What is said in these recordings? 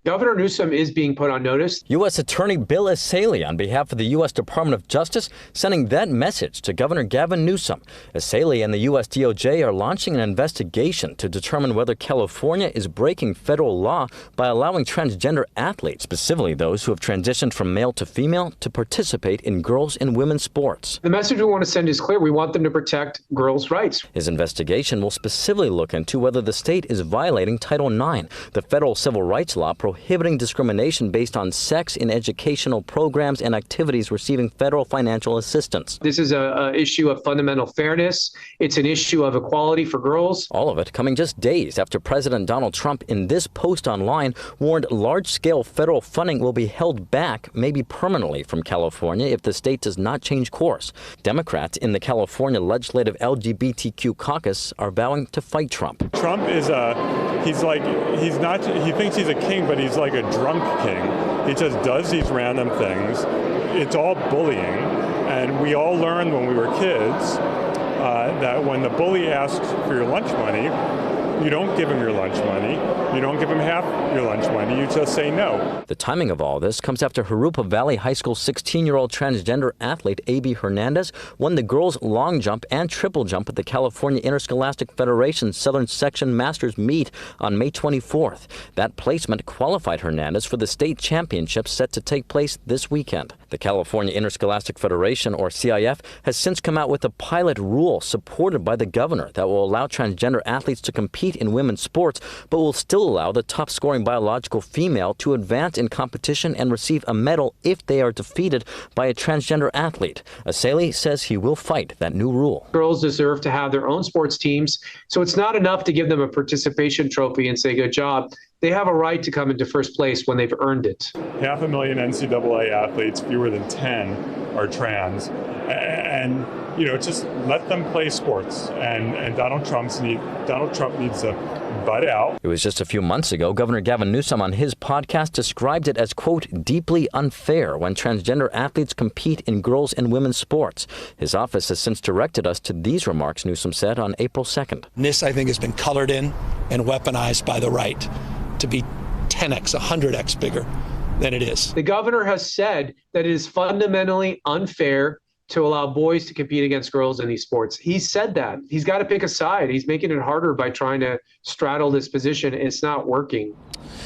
Governor Newsom is being put on notice. U.S. Attorney Bill Essayli, on behalf of the U.S. Department of Justice, sending that message to Governor Gavin Newsom. Essayli and the U.S. DOJ are launching an investigation to determine whether California is breaking federal law by allowing transgender athletes, specifically those who have transitioned from male to female, to participate in girls' and women's sports. The message we want to send is clear. We want them to protect girls' rights. His investigation will specifically look into whether the state is violating Title IX, the federal civil rights law prohibiting discrimination based on sex in educational programs and activities receiving federal financial assistance. This is an issue of fundamental fairness. It's an issue of equality for girls. All of it coming just days after President Donald Trump, in this post online, warned large-scale federal funding will be held back, maybe permanently, from California if the state does not change course. Democrats in the California Legislative LGBTQ caucus are vowing to fight Trump. Trump is he thinks he's a king, but he's like a drunk king. He just does these random things. It's all bullying. And we all learned when we were kids that when the bully asks for your lunch money, you don't give him your lunch money. You don't give him half your lunch money. You just say no. The timing of all this comes after Jurupa Valley High School 16-year-old transgender athlete A.B. Hernandez won the girls' long jump and triple jump at the California Interscholastic Federation Southern Section Masters meet on May 24th. That placement qualified Hernandez for the state championships set to take place this weekend. The California Interscholastic Federation, or CIF, has since come out with a pilot rule supported by the governor that will allow transgender athletes to compete in women's sports, but will still allow the top-scoring biological female to advance in competition and receive a medal if they are defeated by a transgender athlete. Essayli says he will fight that new rule. Girls deserve to have their own sports teams, so it's not enough to give them a participation trophy and say, good job. They have a right to come into first place when they've earned it. 500,000 NCAA athletes, fewer than 10 are trans. And, just let them play sports. And Donald Trump needs to butt out. It was just a few months ago, Governor Gavin Newsom on his podcast described it as, quote, deeply unfair when transgender athletes compete in girls' and women's sports. His office has since directed us to these remarks, Newsom said on April 2nd. This, I think, has been colored in and weaponized by the right to be 10x, 100x bigger than it is. The governor has said that it is fundamentally unfair to allow boys to compete against girls in these sports. He said that. He's got to pick a side. He's making it harder by trying to straddle this position. It's not working.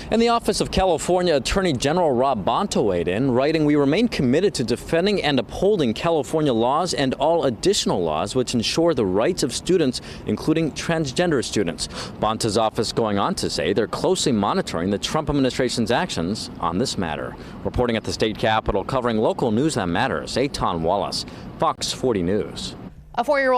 And the Office of California Attorney General Rob Bonta weighed in, writing, "We remain committed to defending and upholding California laws and all additional laws which ensure the rights of students, including transgender students." Bonta's office going on to say they're closely monitoring the Trump administration's actions on this matter. Reporting at the state capitol, covering local news that matters, Eitan Wallace, Fox 40 News. A 4-year-old